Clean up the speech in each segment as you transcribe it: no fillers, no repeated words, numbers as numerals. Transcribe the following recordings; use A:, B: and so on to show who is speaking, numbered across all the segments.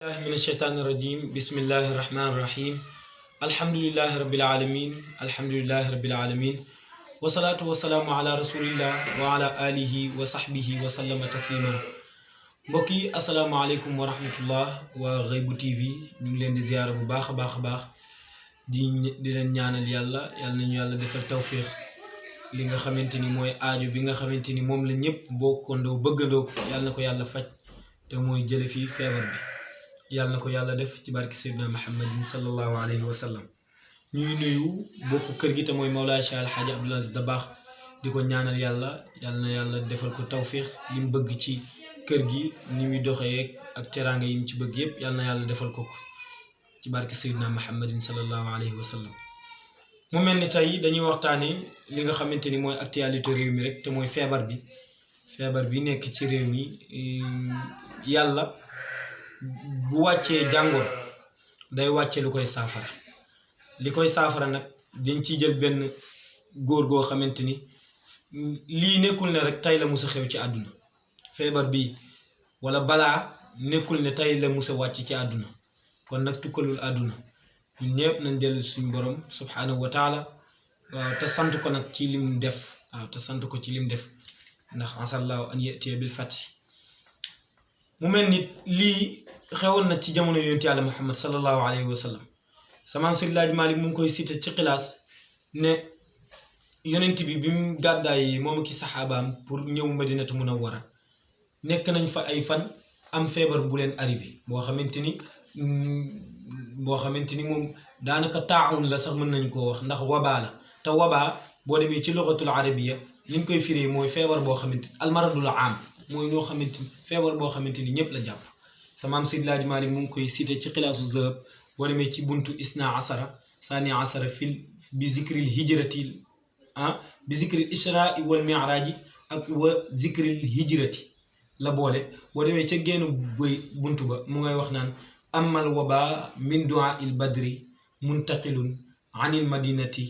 A: الله من الشيطان الرجيم بسم الله الرحمن الرحيم الحمد لله رب العالمين الحمد لله رب العالمين والصلاة والسلام على رسول الله وعلى آله وصحبه وسلم تسليما mbokki asalaamaaleykum wa rahmatullah waa Ghaibu TV ñu ngi leen di ziyaara bu baax a baax di leen ñaanal yàlla nañu yàlla defal tawfiq li nga xamante ni mooy aajo bi nga xamante ni moom la ñëpp bokkandoo bëggandoo yàlla na ko yàlla faj te mooy jële fii feebar bi yàlla na ko yàlla def ci barke Seydina Muhammadin sallallahu alayhi wa sallam ñuy nuyu bopp kër gi te mooy Mawlaay Cheikh El Hadji Abdoul Aziz Dabakh di ko ñaanal yàlla na yàlla defal ko tawfiq li mu bëgg ci kër gi ni muy doxee ak teraanga yi mu ci bëgg yëpp yàlla na yàlla defal ko ci barke Seydina Muhammadin sallallahu alayhi wa sallam mu mel ni tey dañuy waxtaane li nga xamante ni mooy actualité réew mi rek te mooy feebar bi nekk ci réew mi yàlla bu wàccee jàngoro day wàcce lu koy saafara li koy saafara nag dañ ciy jël benn góor goo xamante ni lii nekkul ne rek tey la musa xew ci àdduna feebar bi wala balaa nekkul ne tey la musa wàcc ci àdduna kon nag tukkalul àdduna ñun ñëpp nañ dellu suñu borom subhanahu wa taala te sant ko nag ci lim def te sant ko ci lim def ndax asallahu an yatiya bil fath mu mel ni lii xewoon na ci jamono yonent yàlla Muhammad sallallahu alayhi wa sallam samaam Seydi El Hadji Malick mu ngi koy cité ci xilaas ne yonent bi mu gàddaay moom ki saxaabaam pour ñëw Madinatu Munawwara nekk nañ fa ay fan am feebar bu leen arrivé boo xamante ni moom daanaka taawun la sax mën nañ koo wax ndax wabaa la te wabaa boo demee ci lugatul arabiya li ñu koy firee mooy feebar boo xamante ni almaradul aam mooy loo xamante ni feebar boo xamante ni ñëpp la jàpp samaam Seydi El Hadji Malick mu ngi koy cité ci xilaasu zahab boo demee ci buntu isna asara sani asara fil bi zikril hijrati bi zikril israa wal mi'raji ak wa zikril hijrati la boole boo demee ca génn buntu ba mu ngay wax naan amal waba min du'a il badri muntaqilun anil madinati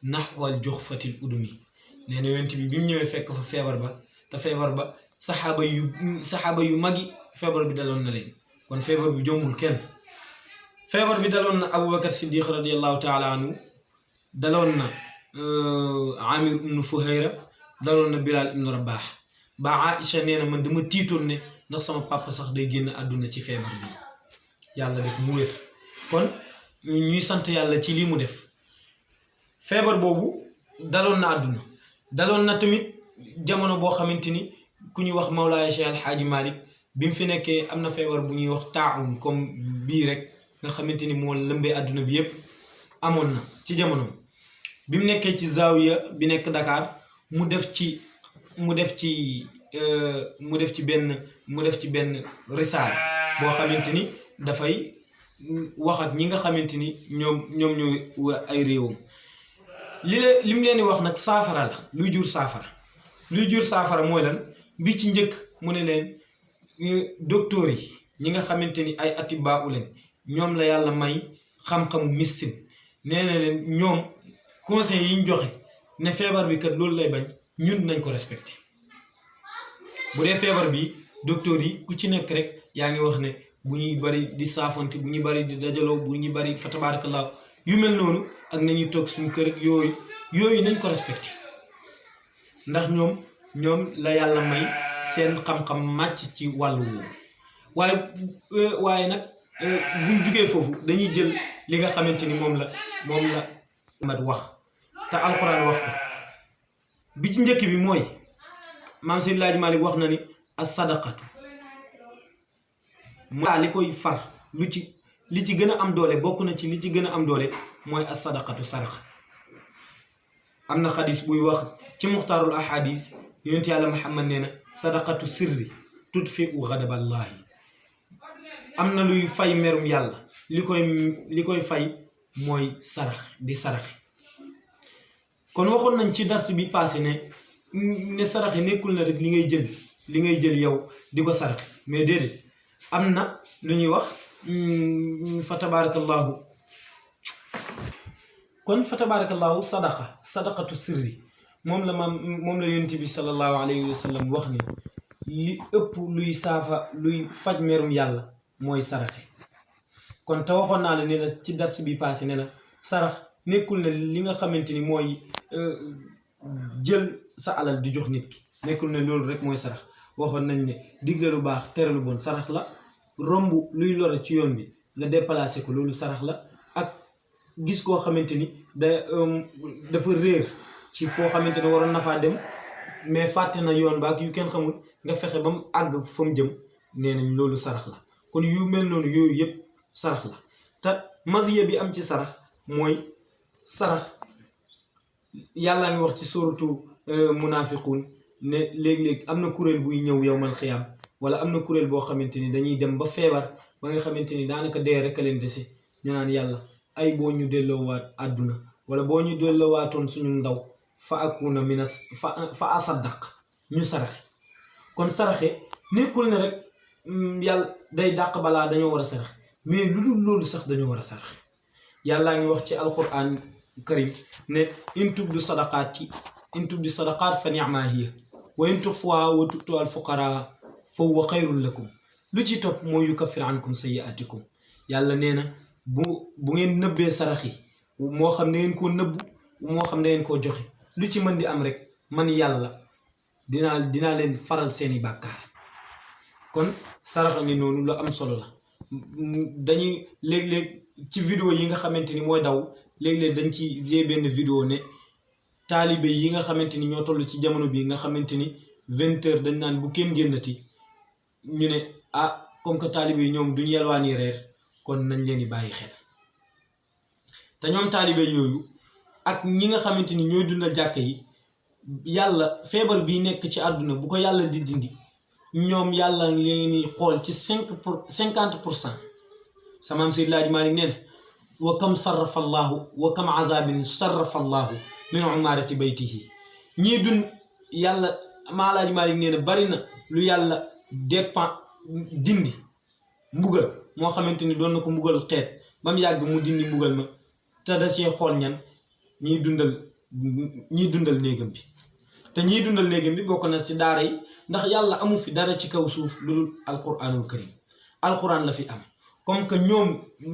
A: naxwal juxfatil udumi nee na yonent bi mu ñëwee fekk fa feebar ba te feebar ba saxaaba yu magi feebar bi daloon na leen kon feebar bi jombul kenn feebar bi daloon na Aboubacar Siddiq radiallahu taala anhu daloon na Amir ibnu Fuhayra daloon na Bilal ibnu Rabah ba Aïcha nee na man dama tiitoon ne ndax sama papa sax day génn àdduna ci feebar bi yàlla def mu wér kon ñuy sant yàlla ci lii mu def feebar boobu daloon na àdduna daloon na tamit jamono boo xamante ni ku ñuy wax Mawlaay Cheikh El Hadji Malick bi mu fi nekkee am na feebar bu ñuy wax taawun comme bii rek nga xamante ni moo lëmbee àdduna bi yépp amoon na ci jamono bi mu nekkee ci zawiya bi nekk Dakar mu def ci benn risaala boo xamante ni dafay wax ak ñi nga xamante ni ñoom ñooy ay réewam li mu leen di wax nag saafara la luy jur saafara mooy lan bi ci njëkk mu ne leen docteur yi ñi nga xamante ni ay atibaa u leen ñoom la yàlla may xam-xamu médecine nee na leen ñoom conseil yi ñu joxe ne feebar bi kat loolu lay bañ ñun nañ ko respecté bu dee feebar bi docteur yi ku ci nekk rek yaa ngi wax ne bu ñuy bari di saafonte bu ñuy bari di dajaloo bu ñuy bari fa tabarakallah yu mel noonu ak nañuy toog suñu kër ak yooyu nañ ko respecté ndax ñoom la yàlla may seen xam-xam màcc ci wàllu woowu waaye nag buñ jugee foofu dañuy jël li nga xamante ni moom la mat wax te alxuraan wax ko bi ci njëkk bi mooy maam Seydi El Hadji Malick wax na ni as sadaqatu li koy far li ci gën a am doole bokk na ci li ci gën a am doole mooy as sadaqatu sarax am na xadis buy wax ci muxtaarul ahadis yonent yàlla Muhammad nee na sadaqatu sirri tudfi'u ghadaballahi am na luy fay merum yàlla li koy fay mooy sarax di saraxe kon waxoon nañ ci dars bi passé ne saraxe nekkul na rek li ngay jël yow di ko saraxe mais déedéet am na lu ñuy wax fa tabarakallahu sadaqatu sirri moom la yonent bi sallallahu alayhi wa sallam wax ni li ëpp luy faj merum yàlla mooy saraxe kon te waxoon naa la ne la ci dars bi passé ne la sarax nekkul ne li nga xamante ni mooy jël sa alal di jox nit ki nekkul ne loolu rek mooy sarax waxoon nañ ne digle lu baax tere lu bon sarax la romb luy lore ci yoon bi nga déplacé ko loolu sarax la ak gis koo xamante ni dafa réer ci foo xamante ne waroon na faa dem mais fàtte na yoon ba ak yu kenn xamul nga fexe ba mu àgg fa mu jëm nee nañ loolu sarax la kon yu mel noonu yooyu yëpp sarax la te masiya bi am ci sarax mooy sarax yàllaa ngi wax ci suratu munafiqun ne léeg-léeg am na kuréel buy ñëw yowmal xiyaam wala am na kuréel boo xamante ni dañuy dem ba feebar ba nga xamante ni daanaka dee rek a leen dese ñu naan yàlla ay boo ñu delloowaat àdduna wala boo ñu delloowaatoon suñu ndaw fa akuna minas fa asaddaq ñu saraxe kon saraxe nekkul ne rek yàlla day dàq balaa dañoo war a saraxe mais lu dul loolu sax dañoo war a saraxe yàllaa ngi wax ci alquran karim ne in tubdu sadaqaat fa ni'ma hiya wa in tuxfuha wa tu'tu al fuqara fa huwa xayrun lakum lu ci topp mooy yukaffir ankum sayyi'atikum yàlla nee na bu ngeen nëbbee sarax yi moo xam ne ngeen koo nëbb moo xam ne ngeen koo joxe lu ci mën di am rek man yàlla dinaa leen faral seeni bàkkaar kon saraxa ngi noonu lu am solo la dañuy léeg-léeg ci vidéo yi nga xamante ni mooy daw léeg-léeg dañ ci gée benn vidéo ne taalibe yi nga xamante ni ñoo toll ci jamono bi nga xamante ni 20h dañ naan bu kenn génnati ñu ne comme que taalibe yi ñoom duñ yelwaani reer kon nañ leen di bàyyi xel te ñoom taalibe yooyu ak ñi nga xamante ni ñooy dundal jàkk yi yàlla feebar bi nekk ci àdduna bu ko yàlla di dindi ñoom yàlla leen di xool ci 50%. samaam Seydi Laaji Maalik nee na wa kam sarrafa allahu wa kam azabin sarrafa allahu min umarati baytihi ñii dund yàlla maa Laaji Maalik nee na bari na lu yàlla dindi mbugal moo xamante ni doon na ko mbugal xeet ba mu yàgg mu dindi mbugal ma te da cee xool ñan ñiy dundal néegam bi te ñiy dundal néegam bi bokk na ci daara yi ndax yàlla amu fi dara ci kaw suuf lu dul alquranul karim alquran la fi am comme que ñoom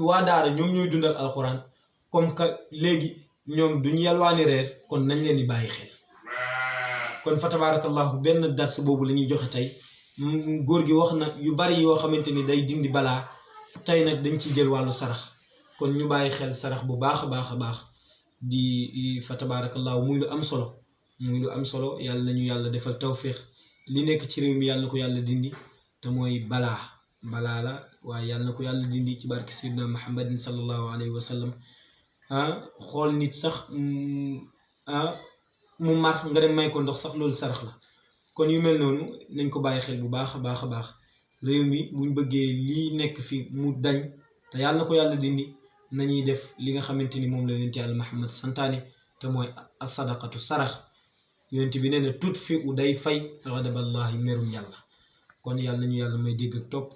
A: waa daara ñoom ñooy dundal alquran comme que léegi ñoom duñ yalwaani reer kon nañ leen di bàyyi xel kon fa tabarakallahu benn dars boobu la ñuy joxe tey góor gi wax na yu bari yoo xamante ni day dindi balaa tey nag dañ ciy jël wàllu sarax kon ñu bàyyi xel sarax bu baax a baax a baax di fa tabarakallahu muy lu am solo yàlla nañu yàlla defal tawfiq li nekk ci réew mi yàlla na ko yàlla dindi te mooy balaa la waaye yàlla na ko yàlla dindi ci barke Seydina Muhammadin sallallahu alayhi wa sallam xool nit sax mu mar nga dem may ko ndox sax loolu sarax la kon yu mel noonu nañ ko bàyyi xel bu baax a baax a baax réew mi buñ bëggee lii nekk fi mu dañ te yàlla na ko yàlla dindi nañuy def li nga xamante ni moom la yonent yàlla Muhammad santaane te mooy as-sadaqatu sarax yonent bi nee na tut fi u day fay ghadaballahi merum yàlla kon yàlla nañu yàlla may dégg ak topp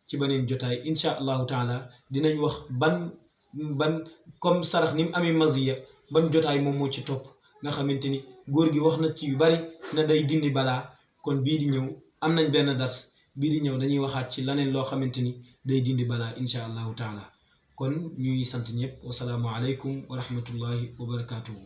A: ci beneen jotaay insha allahu taala dinañ wax ban comme sarax ni mu amee maziya ban jotaay moom moo ci topp nga xamante ni góor gi wax na ci yu bari na day dindi balaa kon bii di ñëw am nañ benn dars bii di ñëw dañuy waxaat ci leneen loo xamante ni day dindi balaa insha allahu taala kon ñuy sant ñëpp wasalaamu aleykum wa rahmatullahi wa barakatuhu